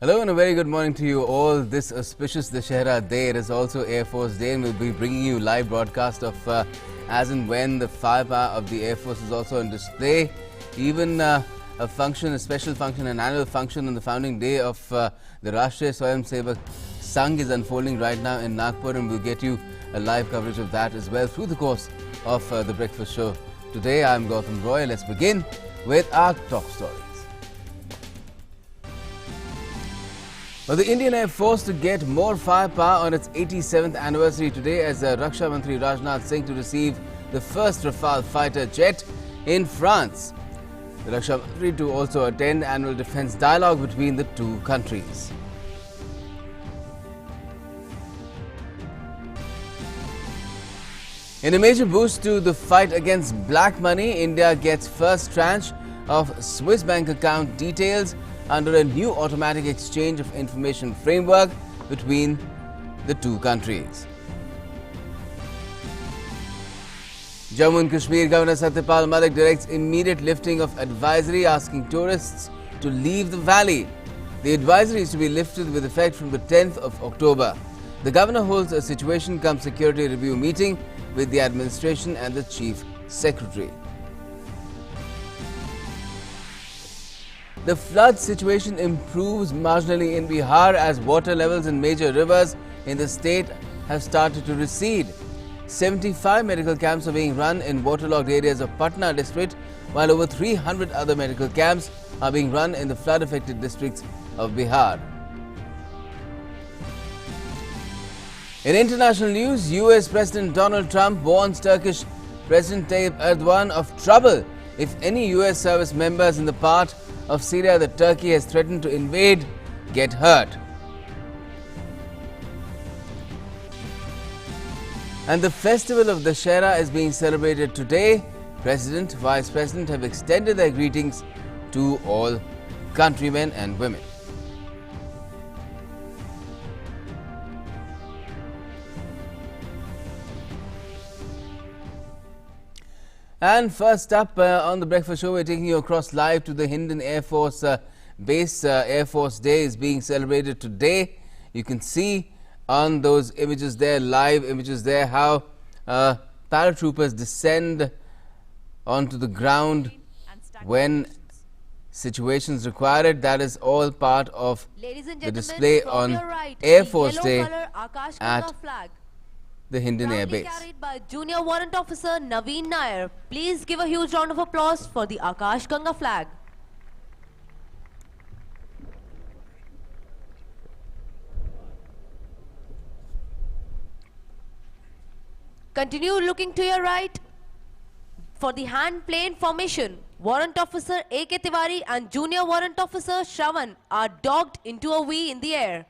Hello and a very good morning to you all. This auspicious Dussehra day, it is also Air Force Day, and we'll be bringing you live broadcast of as and when the firepower of the Air Force is also on display. Even a special function, an annual function on the founding day of the Rashtriya Swayamsevak Sangh is unfolding right now in Nagpur, and we'll get you a live coverage of that as well through the course of the breakfast show. Today, I'm Gautam Roy. Let's begin with our top stories. Well, the Indian Air Force to get more firepower on its 87th anniversary today as Raksha Mantri Rajnath Singh to receive the first Rafale fighter jet in France. The Raksha Mantri to also attend annual defence dialogue between the two countries. In a major boost to the fight against black money, India gets first tranche of Swiss bank account details under a new automatic exchange of information framework between the two countries. Jammu and Kashmir Governor Satyapal Malik directs immediate lifting of advisory asking tourists to leave the valley. The advisory is to be lifted with effect from the 10th of October. The Governor holds a situation cum security review meeting with the administration and the Chief Secretary. The flood situation improves marginally in Bihar as water levels in major rivers in the state have started to recede. 75 medical camps are being run in waterlogged areas of Patna district, while over 300 other medical camps are being run in the flood-affected districts of Bihar. In international news, US President Donald Trump warns Turkish President Tayyip Erdogan of trouble if any US service members in the part of Syria that Turkey has threatened to invade get hurt. And the festival of Dussehra is being celebrated today. President, Vice President have extended their greetings to all countrymen and women. And first up on the breakfast show, we're taking you across live to the Hindon Air Force base. Air Force Day is being celebrated today. You can see on those images there, live images there, how paratroopers descend onto the ground when situations require it. That is all part of the display on Air Force Day at the Hindon Air Base. Carried by Junior Warrant Officer Naveen Nair. Please give a huge round of applause for the Akash Ganga flag. Continue looking to your right for the hand plane formation. Warrant Officer A.K. Tiwari and Junior Warrant Officer Shravan are docked into a V in the air.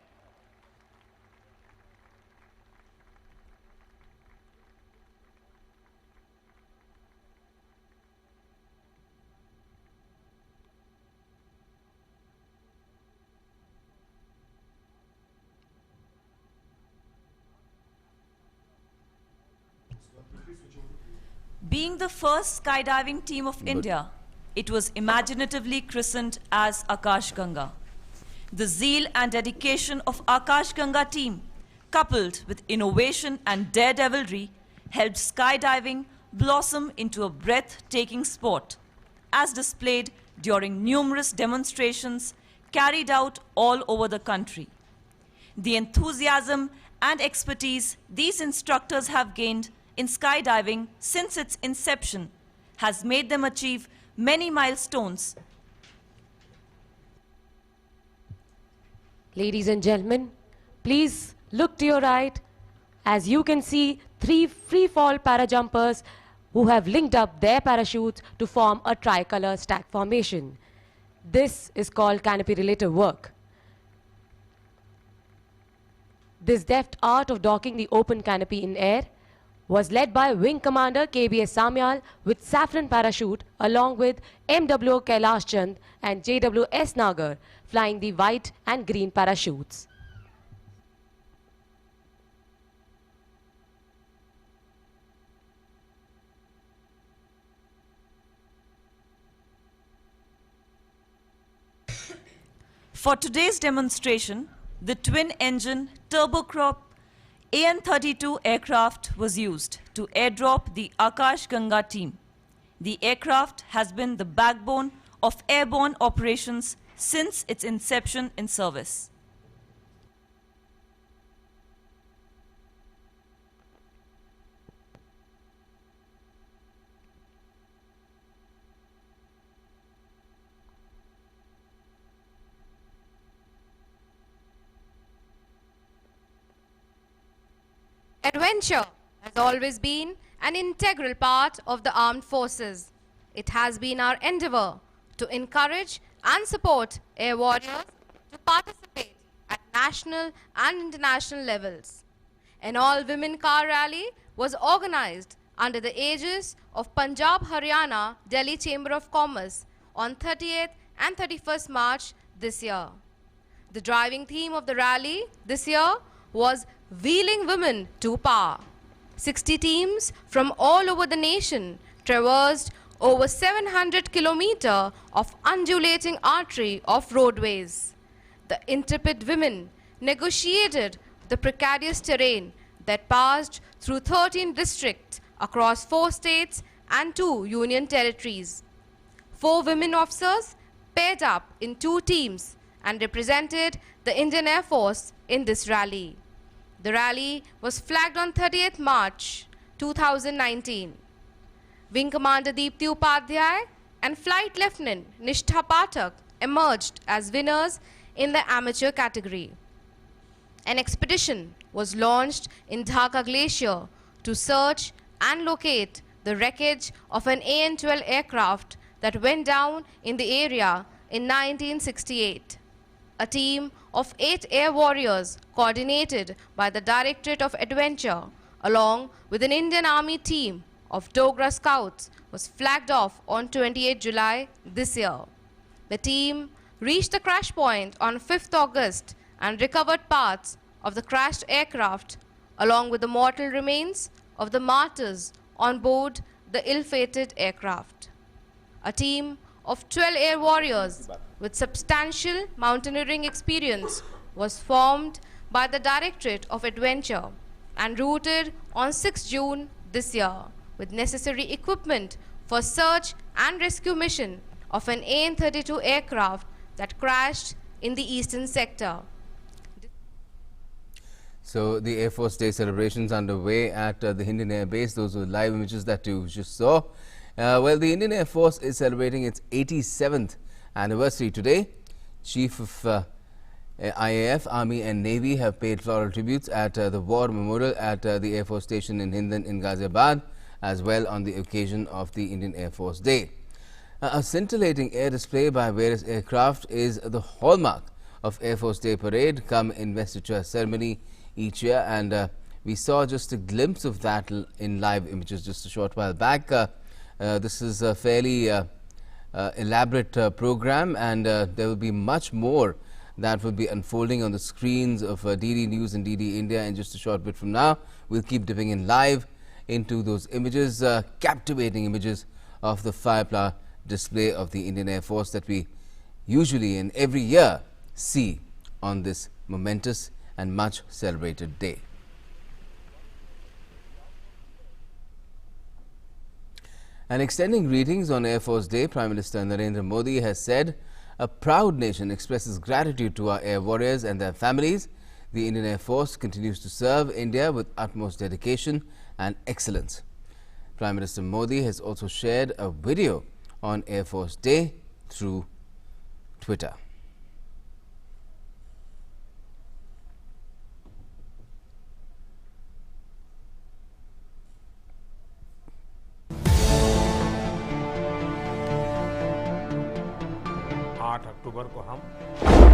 Being the first skydiving team of India, it was imaginatively christened as Akash Ganga. The zeal and dedication of Akash Ganga team, coupled with innovation and daredevilry, helped skydiving blossom into a breathtaking sport, as displayed during numerous demonstrations carried out all over the country. The enthusiasm and expertise these instructors have gained in skydiving since its inception has made them achieve many milestones. Ladies and gentlemen, please look to your right. As you can see, 3 free-fall parajumpers who have linked up their parachutes to form a tricolor stack formation. This is called canopy-related work. This deft art of docking the open canopy in air was led by Wing Commander KBS Samyal with Saffron Parachute along with MWO Kailash Chand and JWS Nagar flying the white and green parachutes. For today's demonstration, the twin-engine turboprop AN-32 aircraft was used to airdrop the Akash Ganga team. The aircraft has been the backbone of airborne operations since its inception in service. Adventure has always been an integral part of the armed forces. It has been our endeavor to encourage and support air warriors to participate at national and international levels. An all-women car rally was organized under the aegis of Punjab Haryana Delhi Chamber of Commerce on 30th and 31st March this year. The driving theme of the rally this year was Wheeling Women to Power. 60 teams from all over the nation traversed over 700 kilometers of undulating artery of roadways. The intrepid women negotiated the precarious terrain that passed through 13 districts across 4 states and 2 union territories. 4 women officers paired up in 2 teams and represented the Indian Air Force in this rally. The rally was flagged on 30th March 2019. Wing Commander Deepti Upadhyay and Flight Lieutenant Nishtha Pathak emerged as winners in the amateur category. An expedition was launched in Dhaka Glacier to search and locate the wreckage of an AN-12 aircraft that went down in the area in 1968. A team of 8 air warriors coordinated by the Directorate of Adventure along with an Indian Army team of Dogra Scouts was flagged off on 28 July this year. The team reached the crash point on 5th August and recovered parts of the crashed aircraft along with the mortal remains of the martyrs on board the ill-fated aircraft. A team of 12 air warriors with substantial mountaineering experience was formed by the Directorate of Adventure and routed on 6 June this year with necessary equipment for search and rescue mission of an AN-32 aircraft that crashed in the eastern sector. So the Air Force Day celebrations underway at the Indian Air Base. Those were live images that you just saw. Well, the Indian Air Force is celebrating its 87th anniversary today. Chief of IAF, Army and Navy have paid floral tributes at the War Memorial at the Air Force Station in Hindan in Ghaziabad, as well on the occasion of the Indian Air Force Day. A scintillating air display by various aircraft is the hallmark of Air Force Day parade come investiture ceremony each year, and we saw just a glimpse of that in live images just a short while back. This is a fairly elaborate program, and there will be much more that will be unfolding on the screens of DD News and DD India in just a short bit from now. We'll keep dipping in live into those images, captivating images of the firepower display of the Indian Air Force that we usually and every year see on this momentous and much celebrated day. And extending greetings on Air Force Day, Prime Minister Narendra Modi has said, "A proud nation expresses gratitude to our air warriors and their families. The Indian Air Force continues to serve India with utmost dedication and excellence." Prime Minister Modi has also shared a video on Air Force Day through Twitter. अक्टूबर को हम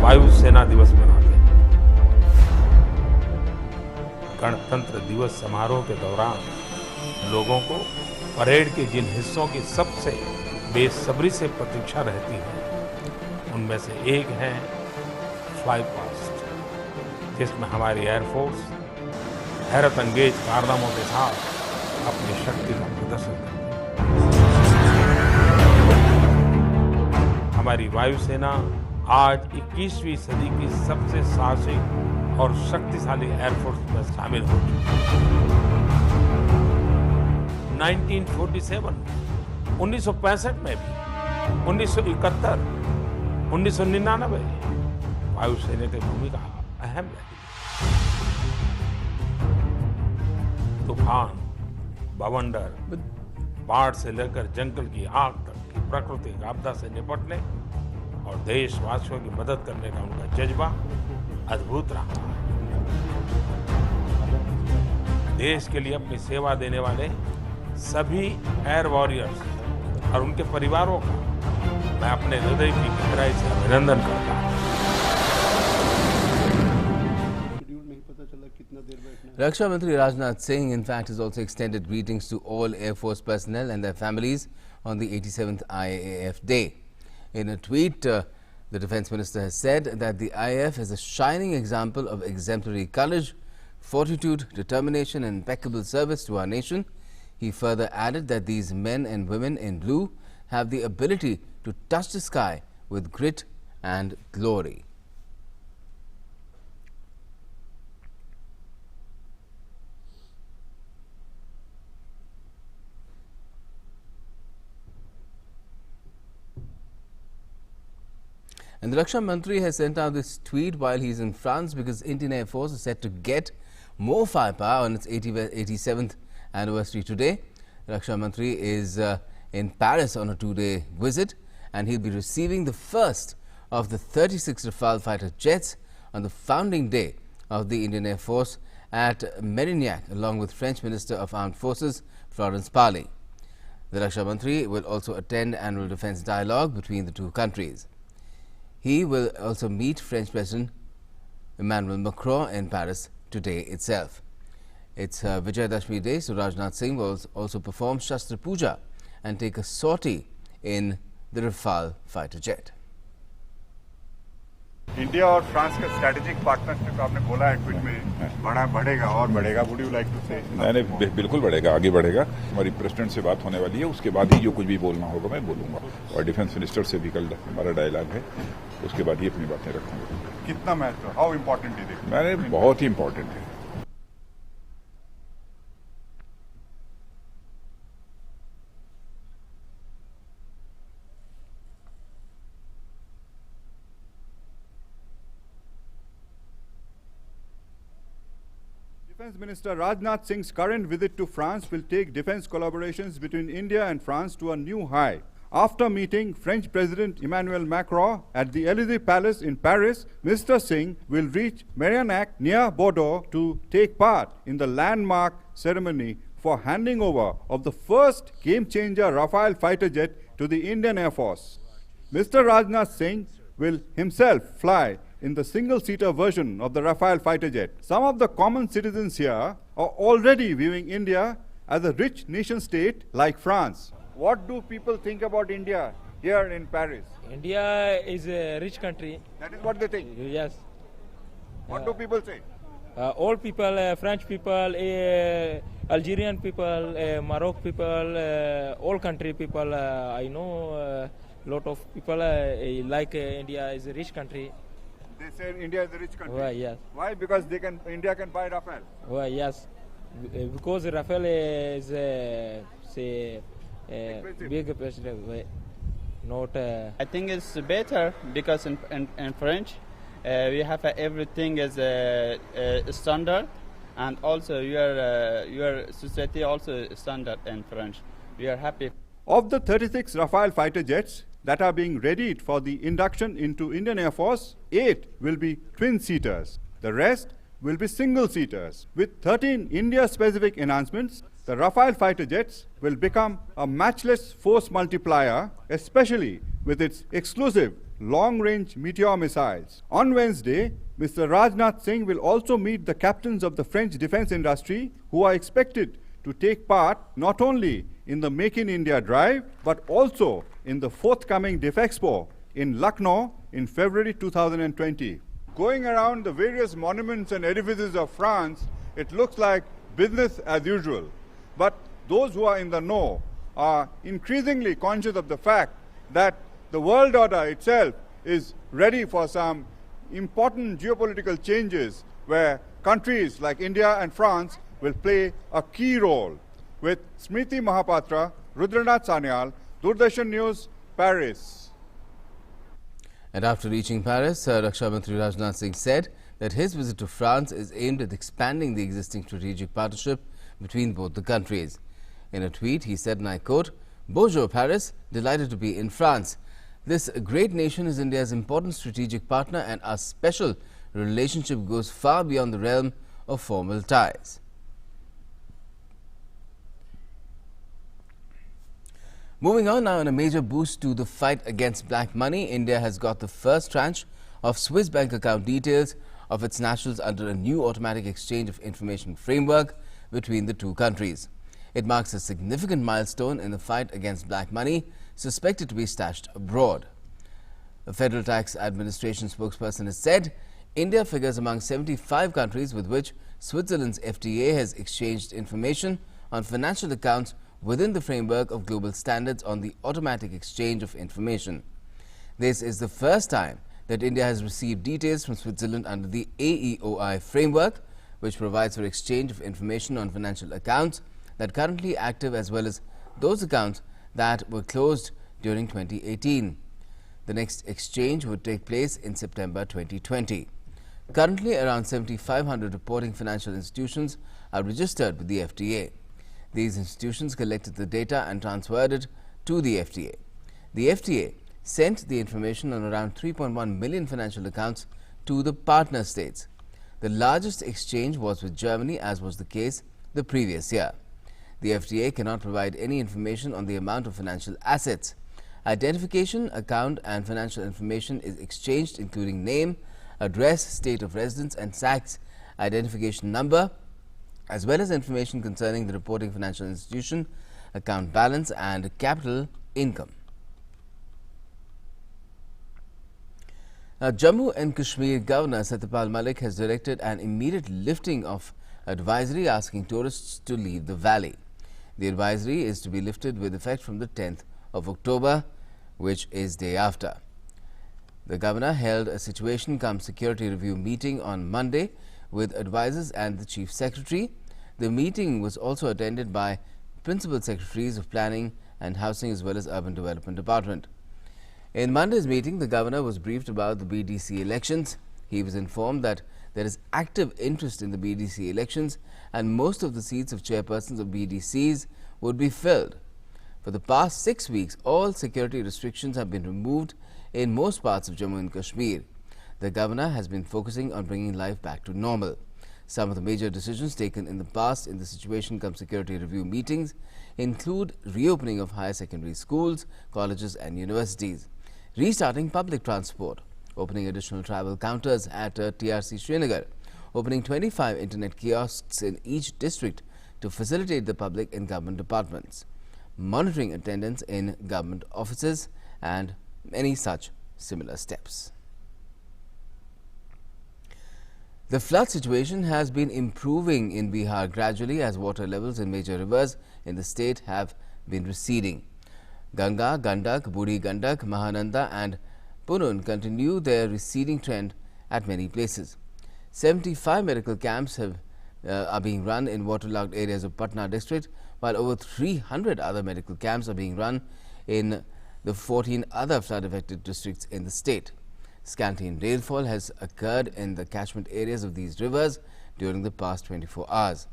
वायुसेना दिवस मनाते हैं। गणतंत्र दिवस समारोह के दौरान लोगों को परेड के जिन हिस्सों की सबसे बेसब्री से प्रतीक्षा रहती है, उनमें से एक है फ्लाई पास्ट, जिसमें हमारी एयरफोर्स हैरत अंगेज कारनामों के साथ अपनी शक्ति का प्रदर्शन करती है। हमारी वायुसेना आज 21वीं सदी की सबसे साहसिक और शक्तिशाली एयरफोर्स में शामिल हो चुकी है। 1947 में, 1965 में भी, 1971, 1999 वायुसेना की भूमिका अहम रही। तूफान, बवंडर, बाढ़ से लेकर जंगल की आग तक की प्राकृतिक आपदा से निपटने और देशवासियों की मदद करने का उनका जज्बा अद्भुत रहा। देश के लिए अपनी सेवा देने वाले सभी एयर वॉरियर्स और उनके परिवारों का मैं अपने हृदय की गहराई से अभिनंदन करता हूं। Raksha Mantri Rajnath Singh, in fact, has also extended greetings to all Air Force personnel and their families on the 87th IAF Day. In a tweet, the Defence Minister has said that the IAF is a shining example of exemplary courage, fortitude, determination and impeccable service to our nation. He further added that these men and women in blue have the ability to touch the sky with grit and glory. And the Raksha Mantri has sent out this tweet while he is in France because Indian Air Force is set to get more firepower on its 87th anniversary today. Raksha Mantri is in Paris on a 2-day visit, and he'll be receiving the first of the 36 Rafale fighter jets on the founding day of the Indian Air Force at Mérignac, along with French Minister of Armed Forces Florence Parly. The Raksha Mantri will also attend annual defence dialogue between the two countries. He will also meet French President Emmanuel Macron in Paris today itself. It's Vijayadashmi Day, so Rajnath Singh will also perform Shastra Puja and take a sortie in the Rafale fighter jet. India और France का strategic partnership आपने बोला है tweet में बढ़ेगा और बढ़ेगा। Would you like to से? नहीं, बिल्कुल बढ़ेगा, आगे बढ़ेगा। हमारी प्रेसिडेंट से बात होने वाली है, उसके बाद ही जो कुछ भी बोलना होगा मैं बोलूंगा। और डिफेंस मिनिस्टर से भी कल हमारा डायलॉग है, उसके बाद ही अपनी बातें रखूंगा। कितना महत्व, हाउ इम्पोर्टेंट है? मैंने बहुत ही इम्पोर्टेंट है। Defence Minister Rajnath Singh's current visit to France will take defence collaborations between India and France to a new high. After meeting French President Emmanuel Macron at the Élysée Palace in Paris, Mr. Singh will reach Mérignac near Bordeaux to take part in the landmark ceremony for handing over of the first game-changer Rafale fighter jet to the Indian Air Force. Mr. Rajnath Singh will himself fly in the single-seater version of the Rafale fighter jet. Some of the common citizens here are already viewing India as a rich nation-state like France. What do people think about India here in Paris? India is a rich country. That is what they think. Yes. What do people say? All people, French people, Algerian people, Morocco people, all country people. I know lot of people like India is a rich country. They say India is a rich country. Why? Yes. Why? Because India can buy Rafale. Why? Yes. Because Rafale is say big president. Not. I think it's better because in French we have everything as a standard, and also your society also standard in French. We are happy. Of the 36 Rafale fighter jets that are being readied for the induction into Indian Air Force, 8 will be twin-seaters. The rest will be single-seaters. With 13 India-specific enhancements, the Rafale fighter jets will become a matchless force multiplier, especially with its exclusive long-range Meteor missiles. On Wednesday, Mr. Rajnath Singh will also meet the captains of the French defense industry, who are expected to take part not only in the Make in India drive, but also in the forthcoming DefExpo in Lucknow in February 2020. Going around the various monuments and edifices of France, it looks like business as usual. But those who are in the know are increasingly conscious of the fact that the world order itself is ready for some important geopolitical changes where countries like India and France will play a key role. With Smriti Mahapatra, Rudranath Sanyal, Doordarshan News, Paris. And after reaching Paris, Raksha Mantri Rajnath Singh said that his visit to France is aimed at expanding the existing strategic partnership between both the countries. In a tweet, he said, and I quote, "Bonjour Paris, delighted to be in France. This great nation is India's important strategic partner and our special relationship goes far beyond the realm of formal ties." Moving on now, in a major boost to the fight against black money, India has got the first tranche of Swiss bank account details of its nationals under a new automatic exchange of information framework between the two countries. It marks a significant milestone in the fight against black money suspected to be stashed abroad. A Federal Tax Administration spokesperson has said India figures among 75 countries with which Switzerland's FTA has exchanged information on financial accounts within the framework of global standards on the automatic exchange of information. This is the first time that India has received details from Switzerland under the AEOI framework, which provides for exchange of information on financial accounts that are currently active as well as those accounts that were closed during 2018. The next exchange would take place in September 2020. Currently, around 7,500 reporting financial institutions are registered with the FTA. These institutions collected the data and transferred it to the FTA. The FTA sent the information on around 3.1 million financial accounts to the partner states. The largest exchange was with Germany, as was the case the previous year. The FTA cannot provide any information on the amount of financial assets. Identification, account and financial information is exchanged, including name, address, state of residence and SACS identification number, as well as information concerning the reporting financial institution, account balance and capital income. Now, Jammu and Kashmir Governor Satyapal Malik has directed an immediate lifting of advisory asking tourists to leave the valley. The advisory is to be lifted with effect from the 10th of October, which is day after. The Governor held a situation cum security review meeting on Monday with advisors and the Chief Secretary. The meeting was also attended by Principal Secretaries of Planning and Housing as well as Urban Development Department. In Monday's meeting, the Governor was briefed about the BDC elections. He was informed that there is active interest in the BDC elections and most of the seats of chairpersons of BDCs would be filled. For the past 6 weeks, all security restrictions have been removed in most parts of Jammu and Kashmir. The Governor has been focusing on bringing life back to normal. Some of the major decisions taken in the past in the situation cum security review meetings include reopening of higher secondary schools, colleges and universities, restarting public transport, opening additional travel counters at TRC Srinagar, opening 25 internet kiosks in each district to facilitate the public and government departments, monitoring attendance in government offices and many such similar steps. The flood situation has been improving in Bihar gradually as water levels in major rivers in the state have been receding. Ganga, Gandak, Buri Gandak, Mahananda and Punun continue their receding trend at many places. 75 medical camps are being run in waterlogged areas of Patna district, while over 300 other medical camps are being run in the 14 other flood-affected districts in the state. Scanty rainfall has occurred in the catchment areas of these rivers during the past 24 hours.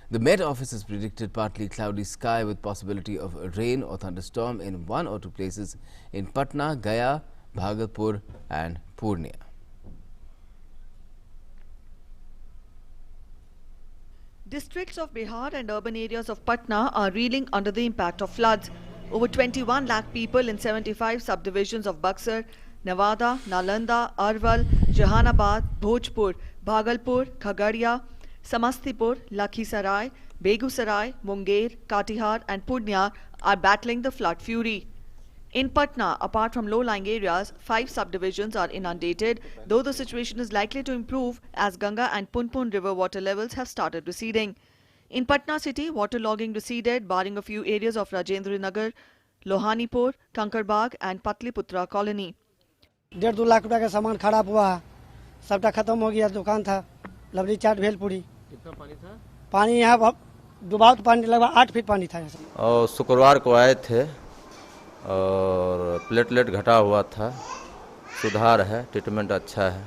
The Met Office has predicted partly cloudy sky with possibility of a rain or thunderstorm in 1 or 2 places in Patna, Gaya, Bhagalpur and Purnia. Districts of Bihar and urban areas of Patna are reeling under the impact of floods. Over 21 lakh people in 75 subdivisions of Buxar, Nawada, Nalanda, Arwal, Jahanabad, Bhojpur, Bhagalpur, Khagaria, Samastipur, Lakhisarai, Begusarai, Munger, Katihar and Purnia are battling the flood fury. In Patna, apart from low-lying areas, 5 subdivisions are inundated, though the situation is likely to improve as Ganga and Punpun river water levels have started receding. In Patna city, waterlogging receded, barring a few areas of Rajendra Nagar, Lohanipur, Kankarbaag and Patliputra colony. 1.5-2 lakh रुपया का सामान खराब हुआ है, सबटा खत्म हो गया। दुकान था लवली चाट भेलपुरी। कितना पानी था? पानी यहाँ डुबाव तो पानी लगभग 8 फीट पानी था। और शुक्रवार को आए थे और प्लेटलेट घटा हुआ था, सुधार है, ट्रीटमेंट अच्छा है।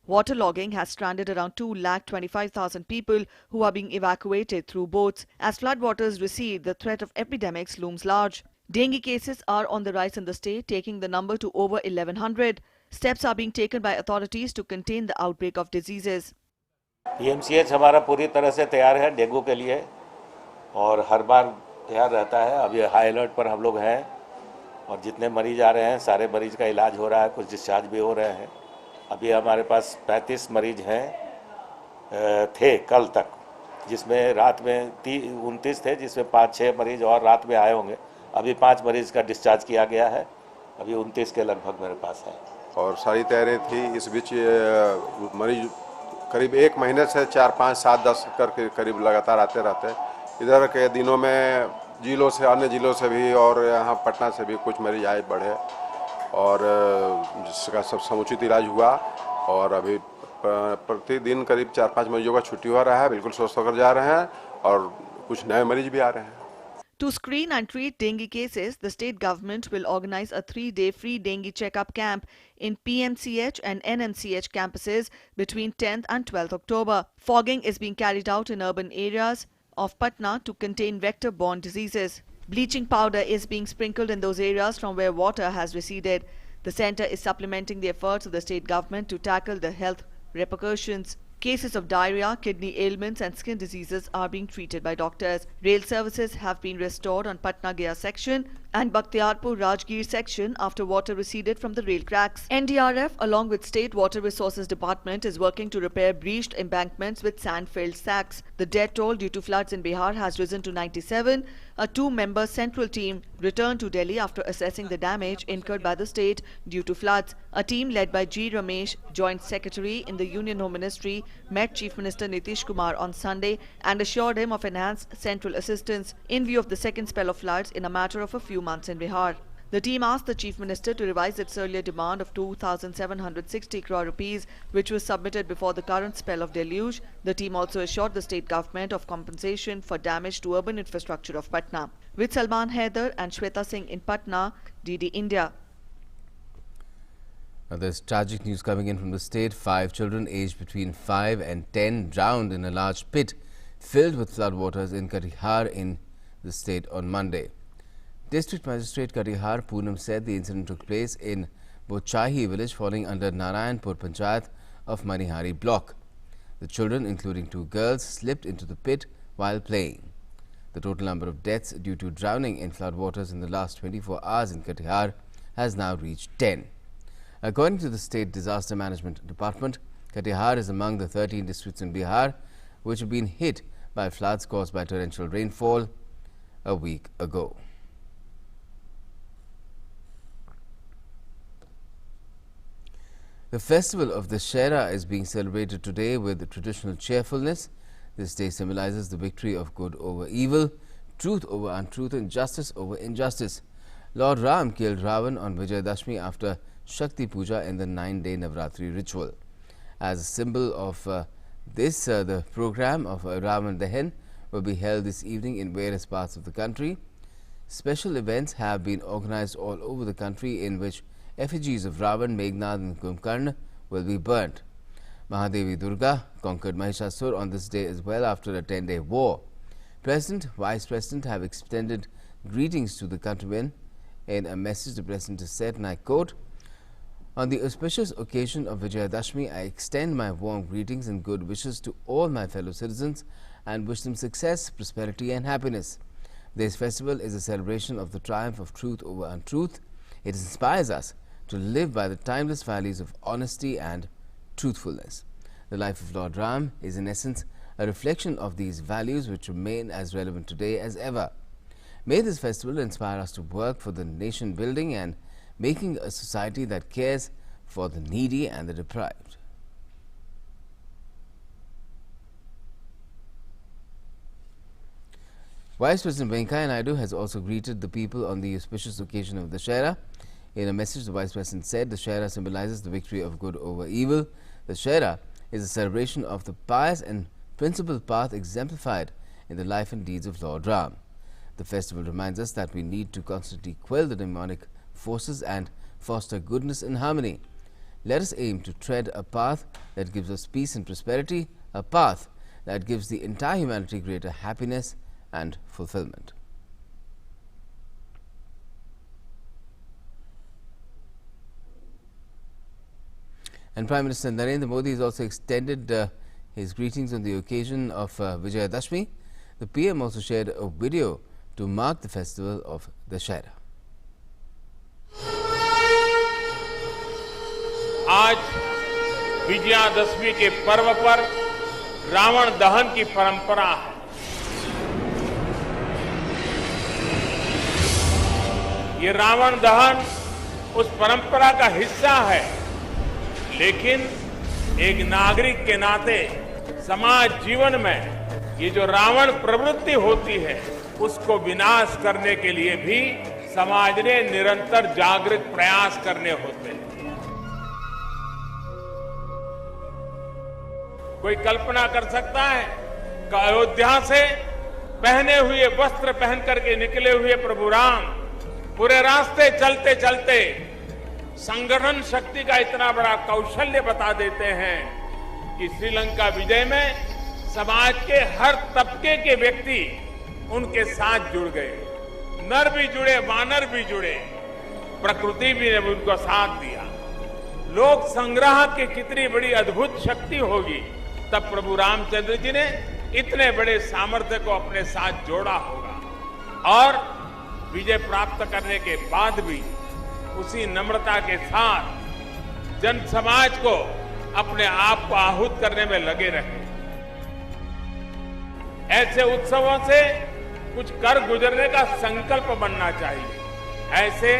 Waterlogging has stranded around 2,25,000 people who are being evacuated through boats. As floodwaters recede, the threat of epidemics looms large. Dengue cases are on the rise in the state, taking the number to over 1,100. Steps are being taken by authorities to contain the outbreak of diseases. PMCH हमारा पूरी तरह से तैयार है dengue के लिए और हर बार तैयार रहता है। अभी हाई अलर्ट पर हम लोग हैं और जितने मरीज आ रहे हैं सारे मरीज का इलाज हो रहा है, कुछ डिस्चार्ज भी हो रहे हैं। अभी हमारे पास 35 मरीज हैं थे कल तक, जिसमें रात में 29 थे, जिसमें 5-6 मरीज और रात में आए होंगे। अभी 5 मरीज का डिस्चार्ज किया गया है, अभी 29 के लगभग मेरे पास है। और सारी तैयारी थी। इस बीच मरीज करीब 1 महीने से 4, 5, 7, 10 करके करीब लगातार आते रहते। इधर के दिनों में जिलों से, अन्य जिलों से भी और यहाँ पटना से भी कुछ मरीज आए बढ़े और जिसका सब समुचित इलाज हुआ। और अभी प्रतिदिन करीब 4-5 मरीजों का छुट्टी हो रहा है, बिल्कुल स्वस्थ होकर जा रहे हैं और कुछ नए मरीज भी आ रहे हैं। To screen and treat dengue cases, the state government will organize a 3-day free dengue checkup camp in PMCH and NMCH campuses between 10th and 12th October. Fogging is being carried out in urban areas of Patna to contain vector-borne diseases. Bleaching powder is being sprinkled in those areas from where water has receded. The centre is supplementing the efforts of the state government to tackle the health repercussions. Cases of diarrhea, kidney ailments and skin diseases are being treated by doctors. Rail services have been restored on Patna-Gaya section and Bakhtiarpur-Rajgir section after water receded from the rail cracks. NDRF along with State Water Resources Department is working to repair breached embankments with sand-filled sacks. The death toll due to floods in Bihar has risen to 97. A 2-member central team returned to Delhi after assessing the damage incurred by the state due to floods. A team led by G. Ramesh, Joint Secretary in the Union Home Ministry, met Chief Minister Nitish Kumar on Sunday and assured him of enhanced central assistance in view of the second spell of floods in a matter of a few months in Bihar. The team asked the Chief Minister to revise its earlier demand of 2,760 crore rupees, which was submitted before the current spell of deluge. The team also assured the state government of compensation for damage to urban infrastructure of Patna. With Salman Haider and Shweta Singh in Patna, DD India. Now there's tragic news coming in from the state. 5 children aged between 5 and 10 drowned in a large pit filled with floodwaters in Katihar in the state on Monday. District Magistrate Katihar Poonam said the incident took place in Bochahi village falling under Narayanpur Panchayat of Manihari block. The children, including 2 girls, slipped into the pit while playing. The total number of deaths due to drowning in floodwaters in the last 24 hours in Katihar has now reached 10. According to the State Disaster Management Department, Katihar is among the 13 districts in Bihar which have been hit by floods caused by torrential rainfall a week ago. The festival of the Dussehra is being celebrated today with traditional cheerfulness. This day symbolizes the victory of good over evil, truth over untruth and justice over injustice. Lord Ram killed Ravan on Vijayadashmi after Shakti Puja in the 9-day Navratri ritual. As a symbol of the program of Ravan Dahan will be held this evening in various parts of the country. Special events have been organized all over the country in which effigies of Ravan, Meghnad and Kumbhkarna will be burnt. Mahadevi Durga conquered Mahishasur on this day as well after a 10-day war. President, Vice President have extended greetings to the countrymen. In a message, the President has said, and I quote, "On the auspicious occasion of Vijayadashmi, I extend my warm greetings and good wishes to all my fellow citizens and wish them success, prosperity and happiness. This festival is a celebration of the triumph of truth over untruth. It inspires us to live by the timeless values of honesty and truthfulness. The life of Lord Ram is in essence a reflection of these values which remain as relevant today as ever. May this festival inspire us to work for the nation building and making a society that cares for the needy and the deprived." Vice President Venkaiah Naidu has also greeted the people on the auspicious occasion of the Dussehra. In a message, the Vice President said the Shahra symbolizes the victory of good over evil. The Shahra is a celebration of the pious and principled path exemplified in the life and deeds of Lord Ram. The festival reminds us that we need to constantly quell the demonic forces and foster goodness and harmony. Let us aim to tread a path that gives us peace and prosperity, a path that gives the entire humanity greater happiness and fulfillment. And Prime Minister Narendra Modi has also extended his greetings on the occasion of Vijayadashmi. The PM also shared a video to mark the festival of Dussehra. आज विजयादशमी के पर्व पर रावण दहन की परंपरा है। ये रावण दहन उस परंपरा का हिस्सा है, लेकिन एक नागरिक के नाते समाज जीवन में ये जो रावण प्रवृत्ति होती है, उसको विनाश करने के लिए भी समाज ने निरंतर जागृत प्रयास करने होते हैं। कोई कल्पना कर सकता है कि अयोध्या से पहने हुए वस्त्र पहन करके निकले हुए प्रभु राम पूरे रास्ते चलते चलते संगठन शक्ति का इतना बड़ा कौशल्य बता देते हैं कि श्रीलंका विजय में समाज के हर तबके के व्यक्ति उनके साथ जुड़ गए। नर भी जुड़े, वानर भी जुड़े, प्रकृति भी ने उनको साथ दिया। लोक संग्रह की कितनी बड़ी अद्भुत शक्ति होगी, तब प्रभु रामचंद्र जी ने इतने बड़े सामर्थ्य को अपने साथ जोड़ा होगा। और विजय प्राप्त करने के बाद भी उसी नम्रता के साथ जन समाज को अपने आप को आहूत करने में लगे रहे। ऐसे उत्सवों से कुछ कर गुजरने का संकल्प बनना चाहिए। ऐसे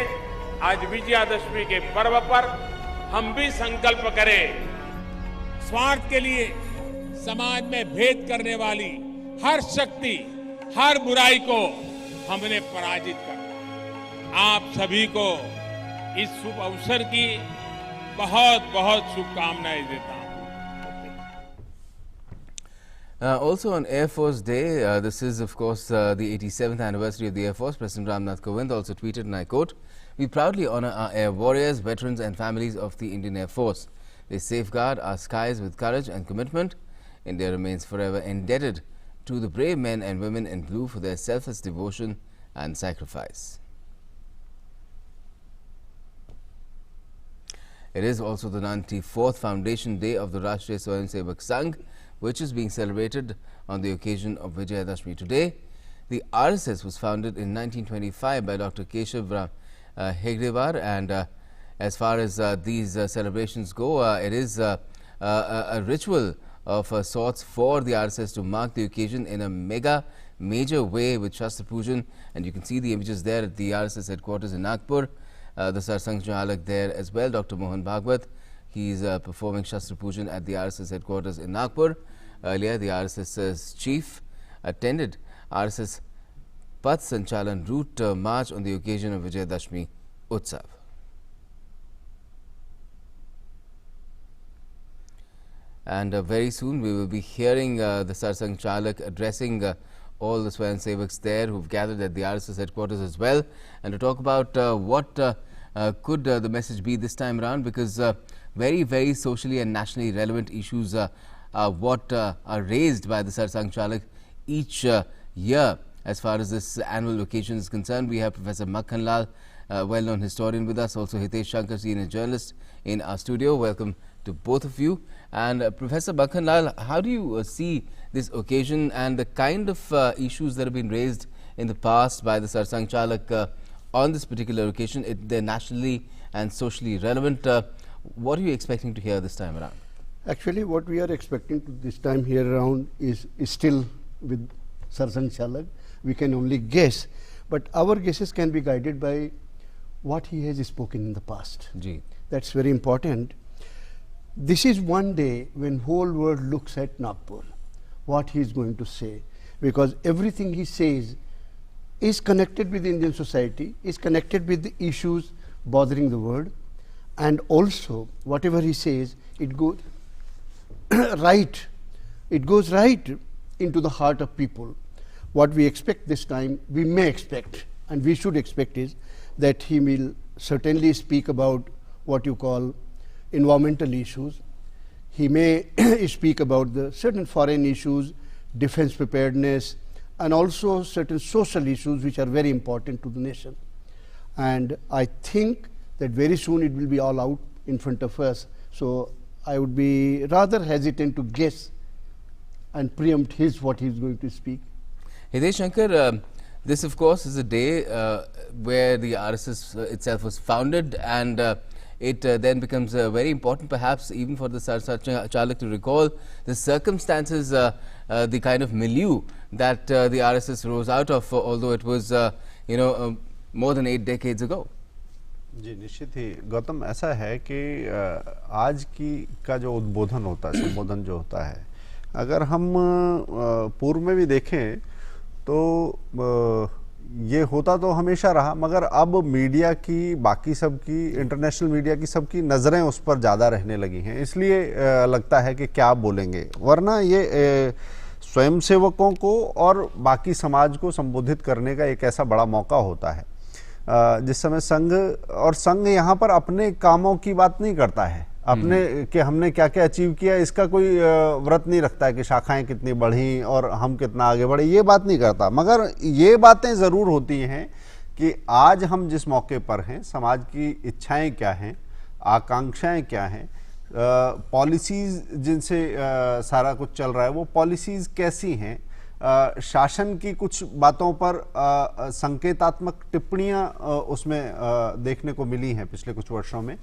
आज विजयादशमी के पर्व पर हम भी संकल्प करें, स्वार्थ के लिए समाज में भेद करने वाली हर शक्ति, हर बुराई को हमने पराजित करना। आप सभी को इस शुभ अवसर की बहुत बहुत शुभकामनाएं देता हूं। Also on Air Force Day, this is of course the 87th anniversary of the Air Force. President Ramnath Kovind also tweeted, and I quote, "We proudly honor our air warriors, veterans and families of the Indian Air Force. They safeguard our skies with courage and commitment. India remains forever indebted to the brave men and women in blue for their selfless devotion and sacrifice." It is also the 94th Foundation Day of the Rashtriya Swayamsevak Sangh, which is being celebrated on the occasion of Vijayadashmi today. The RSS was founded in 1925 by Dr. Keshav Hegdewar, and as far as these celebrations go, it is a ritual of sorts for the RSS to mark the occasion in a major way with Shastra Pujan, and you can see the images there at the RSS headquarters in Nagpur. The Sarsang Chalak there as well, Dr. Mohan Bhagwat. He is performing Shastra Pujan at the RSS headquarters in Nagpur. Earlier, the RSS's chief attended RSS Path Sanchalan route march on the occasion of Vijayadashmi Utsav. And very soon we will be hearing the Sarsang Chalak addressing all the Swayamsevaks there who've gathered at the RSS headquarters as well, and to talk about what could the message be this time around, because very socially and nationally relevant issues are what are raised by the Sarsang Chalak each year. As far as this annual occasion is concerned, we have Professor Makhan Lal, well-known historian, with us, also Hitesh Shankar, senior journalist, in our studio. Welcome to both of you. And Professor Makhan Lal, how do you see this occasion and the kind of issues that have been raised in the past by the Sarsang Chalak on this particular occasion? They're nationally and socially relevant. What are you expecting to hear this time around? Actually, what we are expecting to this time here around is still with Sarsang Chalak. We can only guess, but our guesses can be guided by what he has spoken in the past. Ji. That's very important. This is one day when whole world looks at Nagpur, what he is going to say, because everything he says is connected with Indian society, is connected with the issues bothering the world, and also whatever he says, it goes right. It goes right into the heart of people. What we expect this time, we may expect, and we should expect, is that he will certainly speak about what you call environmental issues. He may speak about the certain foreign issues, defense preparedness, and also certain social issues which are very important to the nation. And I think that very soon it will be all out in front of us. So I would be rather hesitant to guess and preempt what he is going to speak. Hitesh Shankar, this of course is a day where the RSS itself was founded, and it then becomes very important, perhaps even for the Sarsangchalak, to recall the circumstances, the kind of milieu that the RSS rose out of, although it was more than 8 decades ago. जी निश्चित ही गौतम, ऐसा है कि आज का जो उद्बोधन होता है, संबोधन जो होता है, अगर हम पूर्व में भी देखें तो ये होता तो हमेशा रहा, मगर अब मीडिया की, बाकी सबकी, इंटरनेशनल मीडिया की सबकी नज़रें उस पर ज़्यादा रहने लगी हैं, इसलिए लगता है कि क्या बोलेंगे, वरना ये स्वयंसेवकों को और बाकी समाज को संबोधित करने का एक ऐसा बड़ा मौका होता है जिस समय संघ यहाँ पर अपने कामों की बात नहीं करता है, अपने कि हमने क्या क्या अचीव किया, इसका कोई व्रत नहीं रखता है कि शाखाएं कितनी बढ़ी और हम कितना आगे बढ़े, ये बात नहीं करता, मगर ये बातें ज़रूर होती हैं कि आज हम जिस मौके पर हैं, समाज की इच्छाएं क्या हैं, आकांक्षाएं क्या हैं, पॉलिसीज़ जिनसे सारा कुछ चल रहा है वो पॉलिसीज़ कैसी हैं, शासन की कुछ बातों पर संकेतात्मक टिप्पणियां उसमें देखने को मिली हैं पिछले कुछ वर्षों में,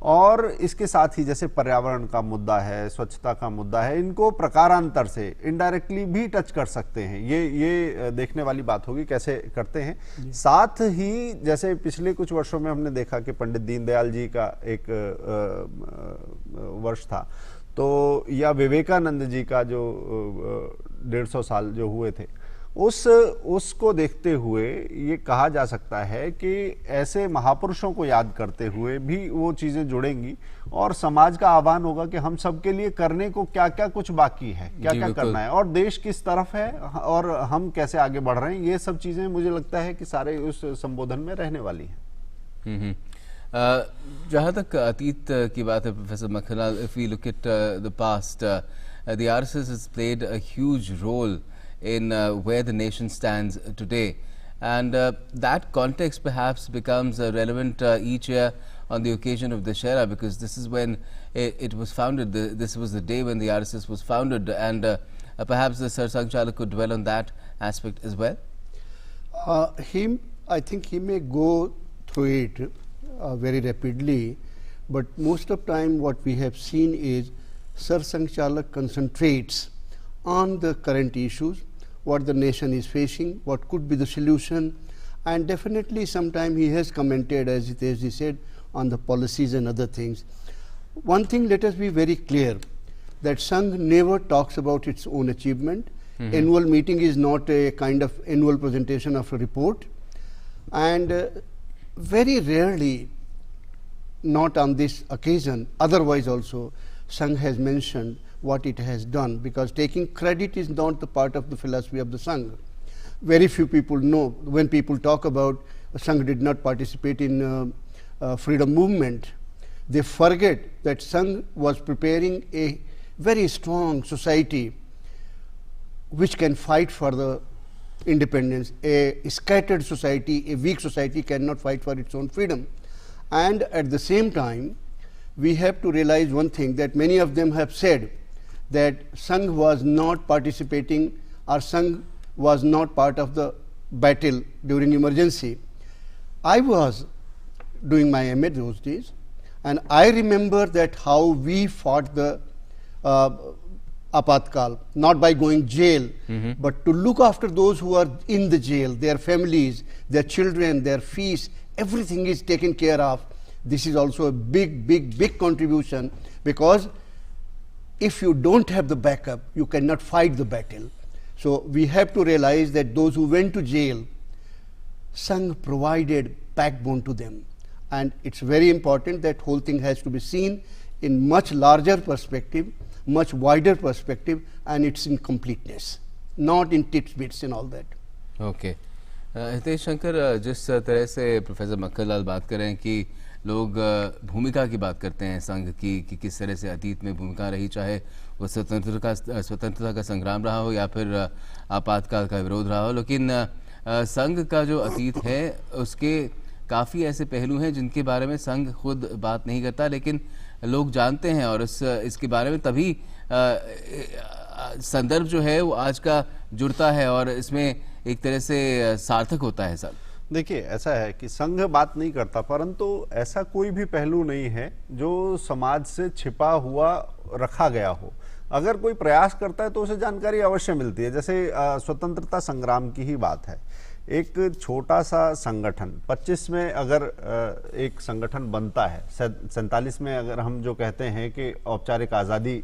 और इसके साथ ही जैसे पर्यावरण का मुद्दा है, स्वच्छता का मुद्दा है, इनको प्रकारांतर से इनडायरेक्टली भी टच कर सकते हैं, ये देखने वाली बात होगी कैसे करते हैं। साथ ही जैसे पिछले कुछ वर्षों में हमने देखा कि पंडित दीनदयाल जी का एक वर्ष था, तो या विवेकानंद जी का जो 150 साल जो हुए थे, उसको देखते हुए ये कहा जा सकता है कि ऐसे महापुरुषों को याद करते हुए भी वो चीज़ें जुड़ेंगी और समाज का आह्वान होगा कि हम सबके लिए करने को क्या क्या कुछ बाकी है, क्या क्या करना है और देश किस तरफ है और हम कैसे आगे बढ़ रहे हैं, ये सब चीज़ें मुझे लगता है कि सारे उस संबोधन में रहने वाली हैं। जहाँ तक अतीत की बात है professor Makhanlal, if we look at the past, the RSS has played a huge role in where the nation stands today, and that context perhaps becomes relevant each year on the occasion of Dussehra, because this is when it was founded. This was the day when the RSS was founded, and perhaps the Sarsangchalak could dwell on that aspect as well. I think he may go through it very rapidly, but most of the time what we have seen is Sarsangchalak concentrates on the current issues, what the nation is facing, what could be the solution, and definitely sometime he has commented, as he said, on the policies and other things. One thing, let us be very clear, that Sangh never talks about its own achievement. Annual meeting is not a kind of annual presentation of a report, and very rarely, not on this occasion, otherwise also Sangh has mentioned what it has done, because taking credit is not the part of the philosophy of the Sangh. Very few people know, when people talk about Sangh did not participate in freedom movement, they forget that Sangh was preparing a very strong society which can fight for the independence. A scattered society, a weak society cannot fight for its own freedom. And at the same time, we have to realize one thing, that many of them have said that Sangh was not participating or Sangh was not part of the battle during emergency. I was doing my MA those days, and I remember that how we fought the Apatkal, not by going jail, but to look after those who are in the jail, their families, their children, their fees, everything is taken care of. This is also a big contribution, because if you don't have the backup, you cannot fight the battle. So we have to realize that those who went to jail, Sangh provided backbone to them. and it's very important that whole thing has to be seen in much larger perspective, much wider perspective, and it's in completeness, not in tidbits and all that. Okay. Hitesh Shankar, जिस तरह से professor Makhanlal बात कर रहे हैं कि लोग भूमिका की बात करते हैं संघ की कि किस तरह से अतीत में भूमिका रही, चाहे वो स्वतंत्रता का संग्राम रहा हो या फिर आपातकाल का विरोध रहा हो, लेकिन संघ का जो अतीत है उसके काफ़ी ऐसे पहलू हैं जिनके बारे में संघ खुद बात नहीं करता, लेकिन लोग जानते हैं और इसके बारे में तभी संदर्भ जो है वो आज का जुड़ता है और इसमें एक तरह से सार्थक होता है सब। देखिए, ऐसा है कि संघ बात नहीं करता, परंतु ऐसा कोई भी पहलू नहीं है जो समाज से छिपा हुआ रखा गया हो। अगर कोई प्रयास करता है तो उसे जानकारी अवश्य मिलती है। जैसे स्वतंत्रता संग्राम की ही बात है, एक छोटा सा संगठन 25 में अगर एक संगठन बनता है, 47 में अगर हम जो कहते हैं कि औपचारिक आज़ादी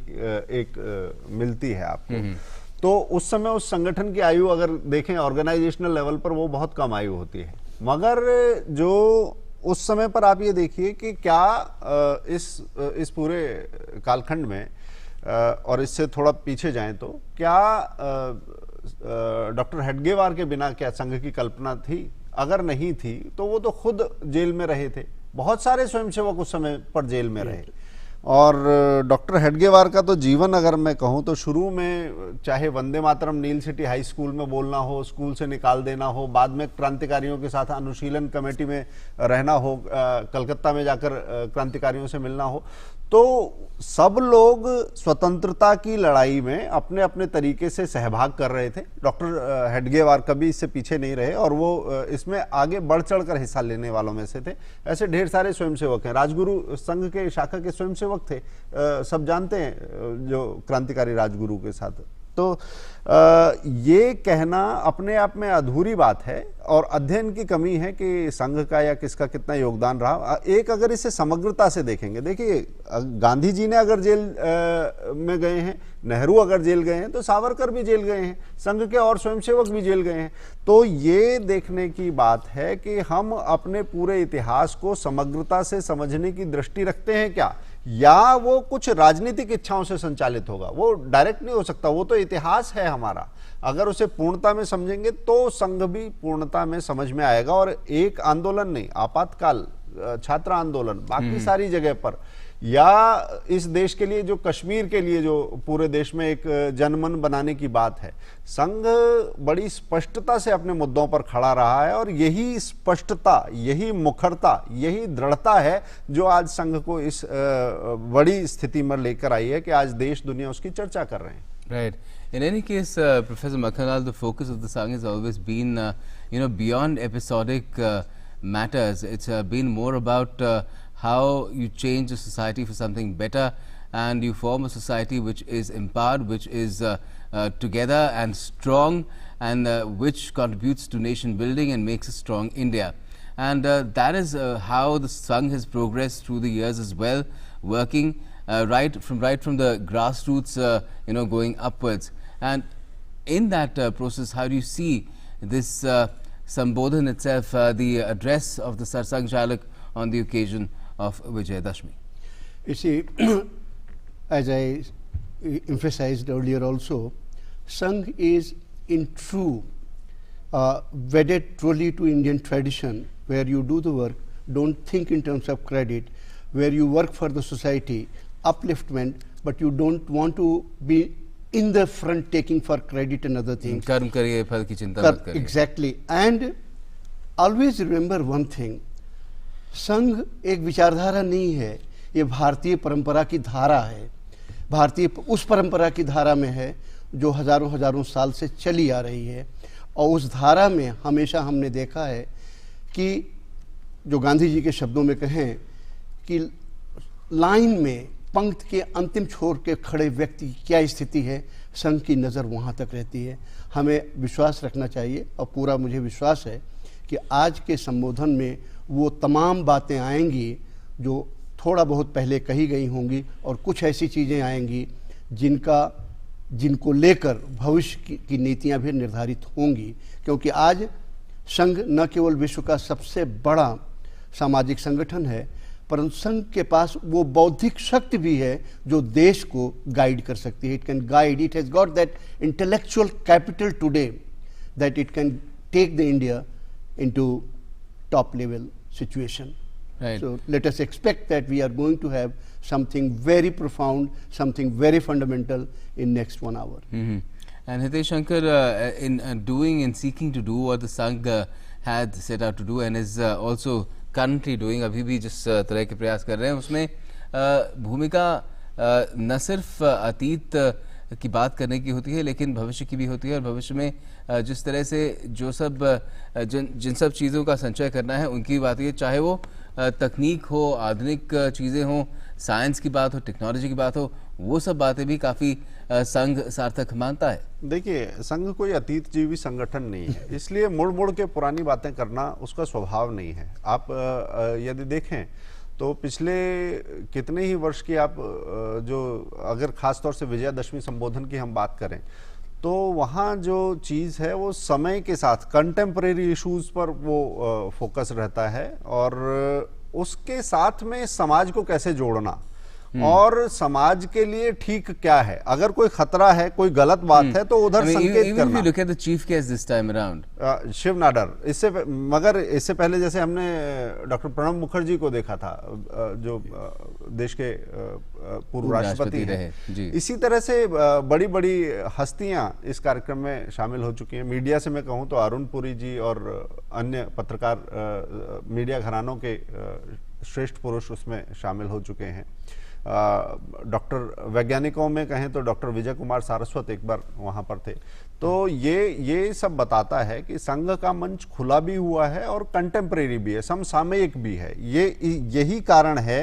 एक मिलती है आपको, तो उस समय उस संगठन की आयु अगर देखें ऑर्गेनाइजेशनल लेवल पर वो बहुत कम आयु होती है। मगर जो उस समय पर आप ये देखिए कि क्या इस पूरे कालखंड में और इससे थोड़ा पीछे जाएं तो क्या डॉक्टर हेडगेवार के बिना क्या संघ की कल्पना थी? अगर नहीं थी तो वो तो खुद जेल में रहे थे, बहुत सारे स्वयंसेवक उस समय पर जेल में रहे। और डॉक्टर हेडगेवार का तो जीवन अगर मैं कहूं तो शुरू में चाहे वंदे मातरम नील सिटी हाई स्कूल में बोलना हो, स्कूल से निकाल देना हो, बाद में क्रांतिकारियों के साथ अनुशीलन कमेटी में रहना हो, कलकत्ता में जाकर क्रांतिकारियों से मिलना हो, तो सब लोग स्वतंत्रता की लड़ाई में अपने अपने तरीके से सहभाग कर रहे थे। डॉक्टर हेडगेवार कभी इससे पीछे नहीं रहे और वो इसमें आगे बढ़ चढ़कर हिस्सा लेने वालों में से थे। ऐसे ढेर सारे स्वयंसेवक हैं, राजगुरु संघ के शाखा के स्वयंसेवक थे, सब जानते हैं जो क्रांतिकारी राजगुरु के साथ। तो ये कहना अपने आप में अधूरी बात है और अध्ययन की कमी है कि संघ का या किसका कितना योगदान रहा। एक अगर इसे समग्रता से देखेंगे, देखिए गांधी जी ने अगर जेल में गए हैं, नेहरू अगर जेल गए हैं, तो सावरकर भी जेल गए हैं, संघ के और स्वयंसेवक भी जेल गए हैं। तो ये देखने की बात है कि हम अपने पूरे इतिहास को समग्रता से समझने की दृष्टि रखते हैं क्या, या वो कुछ राजनीतिक इच्छाओं से संचालित होगा। वो डायरेक्ट नहीं हो सकता, वो तो इतिहास है हमारा। अगर उसे पूर्णता में समझेंगे तो संघ भी पूर्णता में समझ में आएगा। और एक आंदोलन नहीं, आपातकाल, छात्र आंदोलन, बाकी सारी जगह पर, या इस देश के लिए जो कश्मीर के लिए जो पूरे देश में एक जनमन बनाने की बात है, संघ बड़ी स्पष्टता से अपने मुद्दों पर खड़ा रहा है। और यही स्पष्टता, यही मुखरता, यही दृढ़ता है जो आज संघ को इस बड़ी स्थिति में लेकर आई है कि आज देश दुनिया उसकी चर्चा कर रहे हैं। Right. In any case, Professor Makhanlal, the focus of the Sangh has always been, beyond episodic matters. It's been more about how you change a society for something better, and you form a society which is empowered, which is together and strong, and which contributes to nation building and makes a strong India. And that is how the Sangh has progressed through the years as well, working right from the grassroots, going upwards. And in that process, how do you see this Sambodhan itself, the address of the Sarsang Chalak on the occasion of Vijayadashmi? You see, as I emphasized earlier also, Sangh is in true, wedded truly to Indian tradition, where you do the work, don't think in terms of credit, where you work for the society, upliftment, but you don't want to be in the front taking for credit and other things. कर्म करिए, फल की चिंता मत करिए. Exactly. And always remember one thing, संघ एक विचारधारा नहीं है, ये भारतीय परंपरा की धारा है। भारतीय उस परंपरा की धारा में है जो हजारों साल से चली आ रही है। और उस धारा में हमेशा हमने देखा है कि जो गांधी जी के शब्दों में कहें कि लाइन में पंक्ति के अंतिम छोर के खड़े व्यक्ति की क्या स्थिति है, संघ की नज़र वहाँ तक रहती है। हमें विश्वास रखना चाहिए और पूरा मुझे विश्वास है कि आज के संबोधन में वो तमाम बातें आएंगी जो थोड़ा बहुत पहले कही गई होंगी, और कुछ ऐसी चीज़ें आएंगी जिनको लेकर भविष्य की नीतियाँ भी निर्धारित होंगी। क्योंकि आज संघ न केवल विश्व का सबसे बड़ा सामाजिक संगठन है, परंतु संघ के पास वो बौद्धिक शक्ति भी है जो देश को गाइड कर सकती है. It can guide, it has got that intellectual capital today that it can take the India into top level situation. Right. So let us expect that we are going to have something very profound, something very fundamental in next 1 hour. And Hitesh Shankar, in doing and seeking to do what the Sangh had set out to do and is also currently doing, अभी भी जिस तरह के प्रयास कर रहे हैं उसमें भूमिका न सिर्फ अतीत की बात करने की होती है लेकिन भविष्य की भी होती है, और भविष्य में जिस तरह से जो सब जिन सब चीज़ों का संचय करना है उनकी बात है, चाहे वो तकनीक हो, आधुनिक चीज़ें हों, साइंस की बात हो, टेक्नोलॉजी की बात हो, वो सब बातें भी काफ़ी संघ सार्थक मानता है. देखिए, संघ कोई अतीत जीवी संगठन नहीं है, इसलिए मुड़ मुड़ के पुरानी बातें करना उसका स्वभाव नहीं है. आप यदि देखें तो पिछले कितने ही वर्ष की आप जो अगर खास तौर से विजयादशमी संबोधन की हम बात करें तो वहाँ जो चीज़ है वो समय के साथ कंटेम्परेरी इश्यूज पर वो फोकस रहता है, और उसके साथ में समाज को कैसे जोड़ना और समाज के लिए ठीक क्या है. अगर कोई खतरा है, कोई गलत बात है तो उधर संकेत करना. Look at the chief guest this time around. Shiv Nadar. मगर इससे पहले जैसे हमने डॉक्टर प्रणब मुखर्जी को देखा था जो देश के पूर्व राष्ट्रपति हैं. इसी तरह से बड़ी बड़ी हस्तियां इस कार्यक्रम में शामिल हो चुकी हैं. मीडिया से मैं कहूं तो अरुण पुरी जी और अन्य पत्रकार मीडिया घरानों के श्रेष्ठ पुरुष उसमें शामिल हो चुके हैं. डॉक्टर वैज्ञानिकों में कहें तो डॉक्टर विजय कुमार सारस्वत एक बार वहां पर थे. तो ये सब बताता है कि संघ का मंच खुला भी हुआ है और कंटेम्परेरी भी है, समसामयिक भी है. यही कारण है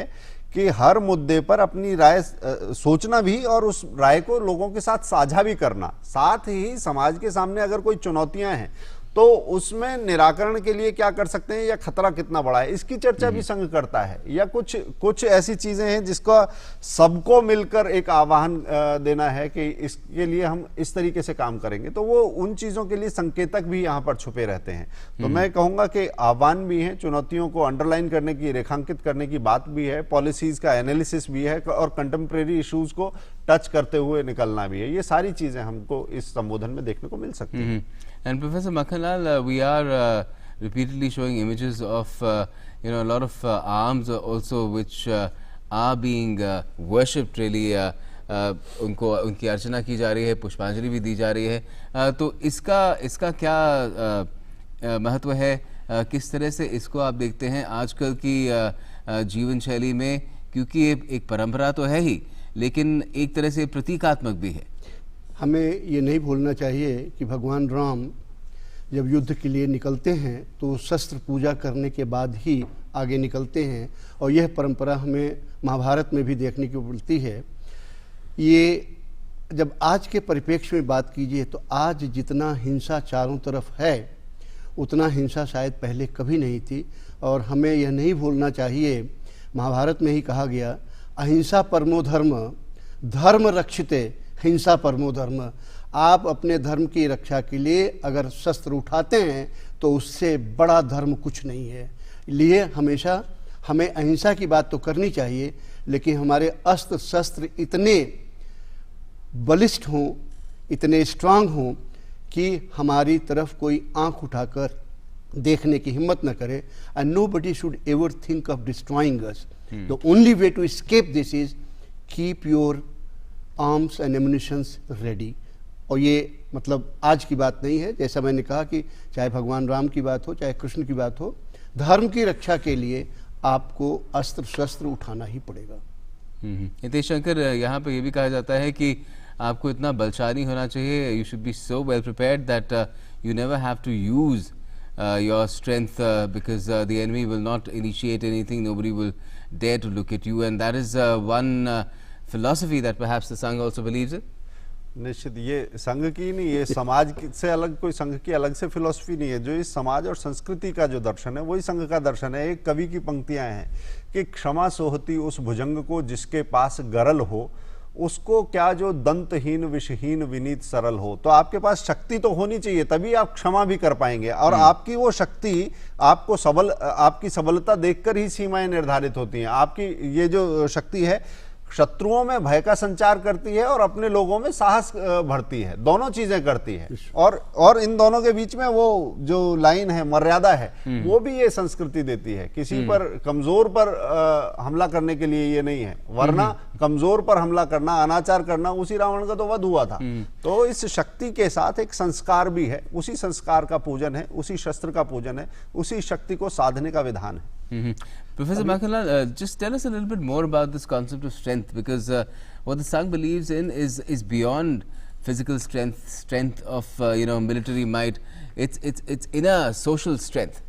कि हर मुद्दे पर अपनी राय सोचना भी और उस राय को लोगों के साथ साझा भी करना. साथ ही समाज के सामने अगर कोई चुनौतियां हैं तो उसमें निराकरण के लिए क्या कर सकते हैं या खतरा कितना बड़ा है, इसकी चर्चा भी संघ करता है. या कुछ ऐसी चीजें हैं जिसका सबको मिलकर एक आह्वान देना है कि इसके लिए हम इस तरीके से काम करेंगे, तो वो उन चीजों के लिए संकेतक भी यहाँ पर छुपे रहते हैं. तो मैं कहूंगा कि आह्वान भी है, चुनौतियों को अंडरलाइन करने की, रेखांकित करने की बात भी है, पॉलिसीज का एनालिसिस भी है और कंटेम्परेरी इश्यूज को टच करते हुए निकलना भी है. ये सारी चीजें हमको इस संबोधन में देखने को मिल सकती हैं. And Professor Makhanlal, we are repeatedly showing images of a lot of arms also which are being worshipped really. उनकी अर्चना की जा रही है, पुष्पांजलि भी दी जा रही है. तो इसका क्या महत्व है, किस तरह से इसको आप देखते हैं आजकल की जीवन शैली में, क्योंकि एक परंपरा तो है ही लेकिन एक तरह से प्रतीकात्मक भी है. हमें ये नहीं भूलना चाहिए कि भगवान राम जब युद्ध के लिए निकलते हैं तो शस्त्र पूजा करने के बाद ही आगे निकलते हैं, और यह परंपरा हमें महाभारत में भी देखने को मिलती है. ये जब आज के परिप्रेक्ष्य में बात कीजिए तो आज जितना हिंसा चारों तरफ है उतना हिंसा शायद पहले कभी नहीं थी. और हमें यह नहीं भूलना चाहिए, महाभारत में ही कहा गया, अहिंसा परमो धर्म, धर्म रक्षिते हिंसा परमो धर्म. आप अपने धर्म की रक्षा के लिए अगर शस्त्र उठाते हैं तो उससे बड़ा धर्म कुछ नहीं है. लिए हमेशा हमें अहिंसा की बात तो करनी चाहिए, लेकिन हमारे अस्त्र शस्त्र इतने बलिष्ठ हों, इतने स्ट्रांग हों कि हमारी तरफ कोई आंख उठाकर देखने की हिम्मत न करे. And nobody should ever think of destroying us. The only way to escape this is keep your arms and ammunitions ready. और ये मतलब आज की बात नहीं है, जैसा मैंने कहा कि चाहे भगवान राम की बात हो, चाहे कृष्ण की बात हो, धर्म की रक्षा के लिए आपको अस्त्र शस्त्र उठाना ही पड़ेगा. हितेश शंकर, यहाँ पे ये भी कहा जाता है कि आपको इतना बलशाली होना चाहिए, you should be so well prepared that you never have to use your strength because the enemy will not initiate anything, nobody will dare to look at you, and that is one philosophy that perhaps the Sangh also believes in. निश्चित ये संघ की नहीं, ये समाज से अलग, कोई संघ की अलग से फिलॉसफी नहीं है. जो इस समाज और संस्कृति का जो दर्शन है वही संघ का दर्शन है. एक कवि की पंक्तियां हैं कि क्षमा सोहती उस भुजंग को जिसके पास गरल हो, उसको क्या जो दंतहीन विषहीन विनीत सरल हो। तो आपके पास शक्ति तो होनी चाहिए, तभी आप क्षमा भी कर पाएंगे। और आपकी वो शक्ति आपको आपकी सबलता देखकर ही सीमाएं निर्धारित होती हैं। आपकी ये जो शक्ति है शत्रुओं में भय का संचार करती है और अपने लोगों में साहस भरती है, दोनों चीजें करती है। और इन दोनों के बीच में वो जो लाइन है, मर्यादा है, वो भी ये संस्कृति देती है। किसी पर कमजोर पर हमला करने के लिए ये नहीं है, वरना कमजोर पर हमला करना, अनाचार करना, उसी रावण का तो वध हुआ था। तो इस शक्ति के साथ एक संस्कार भी है, उसी संस्कार का पूजन है, उसी शस्त्र का पूजन है, उसी शक्ति को साधने का विधान है। Professor Makhanlal, just tell us a little bit more about this concept of strength, because what the Sangh believes in is beyond physical strength of military might. It's inner social strength.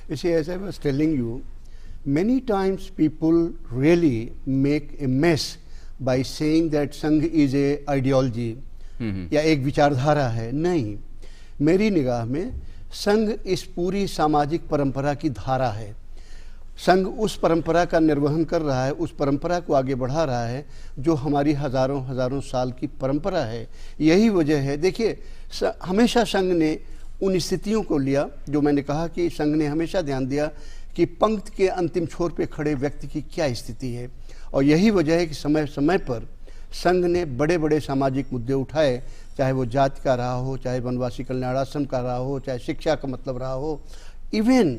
You see, as I was telling you, many times people really make a mess by saying that Sangh is a ideology या एक विचारधारा है। नहीं, मेरी निगाह में संघ इस पूरी सामाजिक परंपरा की धारा है। संघ उस परंपरा का निर्वहन कर रहा है, उस परंपरा को आगे बढ़ा रहा है जो हमारी हजारों साल की परंपरा है। यही वजह है, देखिए हमेशा संघ ने उन स्थितियों को लिया जो मैंने कहा कि संघ ने हमेशा ध्यान दिया कि पंक्ति के अंतिम छोर पे खड़े व्यक्ति की क्या स्थिति है। और यही वजह है कि समय समय पर संघ ने बड़े बड़े सामाजिक मुद्दे उठाए, चाहे वो जाति का रहा हो, चाहे वनवासी कल्याण आश्रम का रहा हो, चाहे शिक्षा का मतलब रहा हो, इवन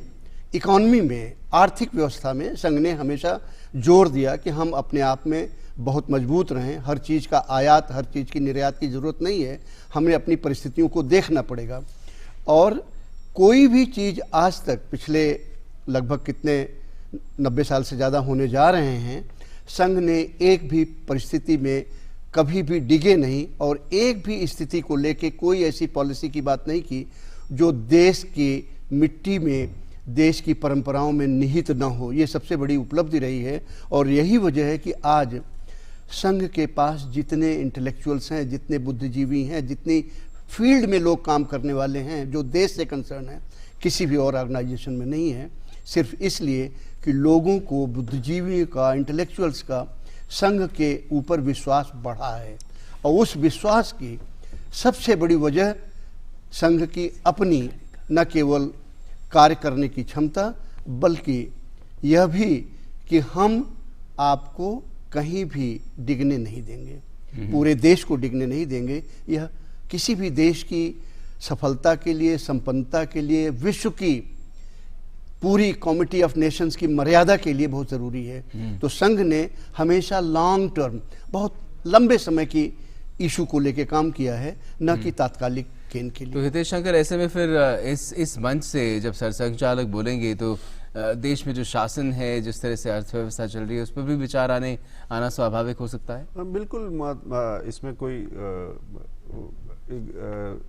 इकॉनमी में, आर्थिक व्यवस्था में संघ ने हमेशा जोर दिया कि हम अपने आप में बहुत मजबूत रहें। हर चीज़ का आयात, हर चीज़ की निर्यात की ज़रूरत नहीं है, हमें अपनी परिस्थितियों को देखना पड़ेगा। और कोई भी चीज़ आज तक पिछले लगभग कितने 90 साल से ज़्यादा होने जा रहे हैं, संघ ने एक भी परिस्थिति में कभी भी डिगे नहीं और एक भी स्थिति को लेके कोई ऐसी पॉलिसी की बात नहीं की जो देश की मिट्टी में, देश की परंपराओं में निहित न हो। ये सबसे बड़ी उपलब्धि रही है। और यही वजह है कि आज संघ के पास जितने इंटेलेक्चुअल्स हैं, जितने बुद्धिजीवी हैं, जितनी फील्ड में लोग काम करने वाले हैं जो देश से कंसर्न है, किसी भी और ऑर्गेनाइजेशन में नहीं है। सिर्फ इसलिए कि लोगों को, बुद्धिजीवी का, इंटेलेक्चुअल्स का संघ के ऊपर विश्वास बढ़ा है। और उस विश्वास की सबसे बड़ी वजह संघ की अपनी न केवल कार्य करने की क्षमता, बल्कि यह भी कि हम आपको कहीं भी डिगने नहीं देंगे, पूरे देश को डिगने नहीं देंगे। यह किसी भी देश की सफलता के लिए, संपन्नता के लिए, विश्व की पूरी कमिटी ऑफ नेशंस की मर्यादा के लिए बहुत ज़रूरी है। तो संघ ने हमेशा लॉन्ग टर्म, बहुत लंबे समय की इशू को लेके काम किया है, न कि तात्कालिक गेन के लिए। तो हितेश शंकर, ऐसे में फिर इस मंच से जब सरसंघचालक बोलेंगे तो देश में जो शासन है, जिस तरह से अर्थव्यवस्था चल रही है, उस पर भी विचार आना स्वाभाविक हो सकता है। बिल्कुल, इसमें कोई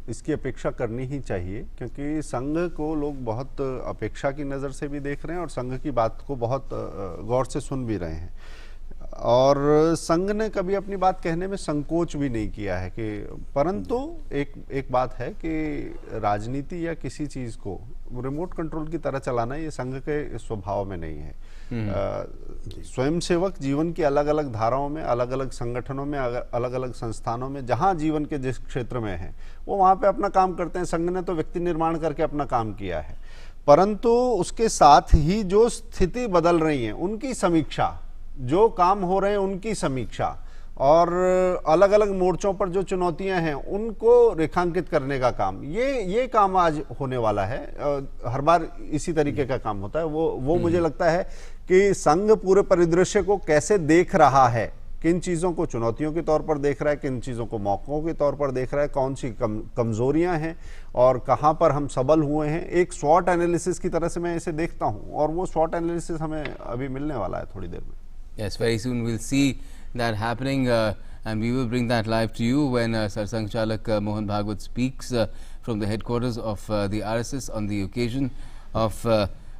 इसकी अपेक्षा करनी ही चाहिए, क्योंकि संघ को लोग बहुत अपेक्षा की नज़र से भी देख रहे हैं और संघ की बात को बहुत गौर से सुन भी रहे हैं। और संघ ने कभी अपनी बात कहने में संकोच भी नहीं किया है कि, परंतु एक बात है कि राजनीति या किसी चीज़ को रिमोट कंट्रोल की तरह चलाना ये संघ के स्वभाव में नहीं है। स्वयंसेवक जीवन की अलग अलग धाराओं में, अलग अलग संगठनों में, अलग अलग संस्थानों में, जहां जीवन के जिस क्षेत्र में है वो वहां पे अपना काम करते हैं। संघ ने तो व्यक्ति निर्माण करके अपना काम किया है, परंतु उसके साथ ही जो स्थिति बदल रही है उनकी समीक्षा, जो काम हो रहे हैं उनकी समीक्षा, और अलग अलग मोर्चों पर जो चुनौतियां हैं उनको रेखांकित करने का काम, ये काम आज होने वाला है। हर बार इसी तरीके का काम होता है। वो मुझे लगता है कि संघ पूरे परिदृश्य को कैसे देख रहा है, किन चीज़ों को चुनौतियों के तौर पर देख रहा है, किन चीज़ों को मौक़ों के तौर पर देख रहा है, कौन सी कमज़ोरियाँ हैं और कहाँ पर हम सबल हुए हैं, एक स्वॉट एनालिसिस की तरह से मैं इसे देखता हूँ। और वो स्वॉट एनालिसिस हमें अभी मिलने वाला है थोड़ी देर में। Yes, very soon we'll see that happening, and we will bring that live to you when Sarsanghchalak Mohan Bhagwat speaks from the headquarters of the RSS on the occasion of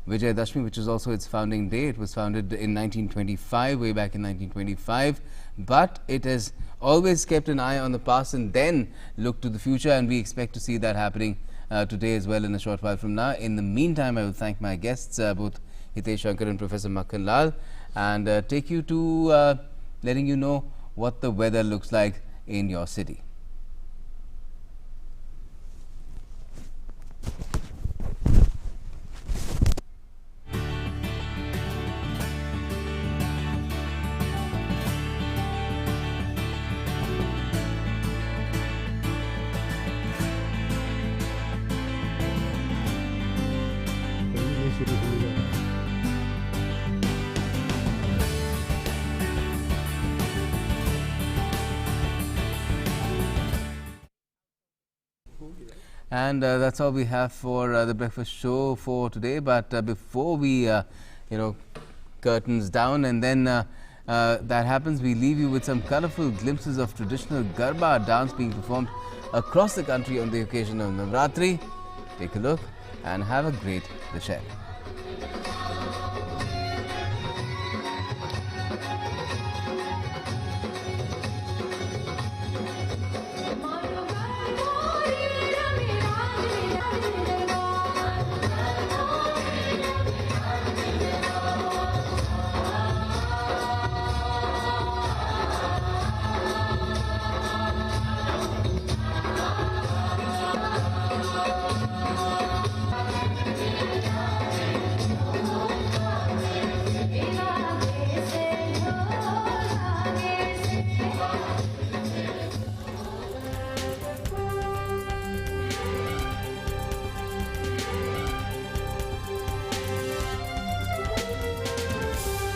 Vijayadashmi, which is also its founding day. It was founded in 1925, way back in 1925, but it has always kept an eye on the past and then looked to the future, and we expect to see that happening today as well in a short while from now. In the meantime, I will thank my guests, both Hitesh Shankar and Professor Makhanlal, and take you to letting you know what the weather looks like in your city. And that's all we have for the breakfast show for today. But before we, curtains down, and then that happens, we leave you with some colorful glimpses of traditional Garba dance being performed across the country on the occasion of Navratri. Take a look and have a great Dussehra.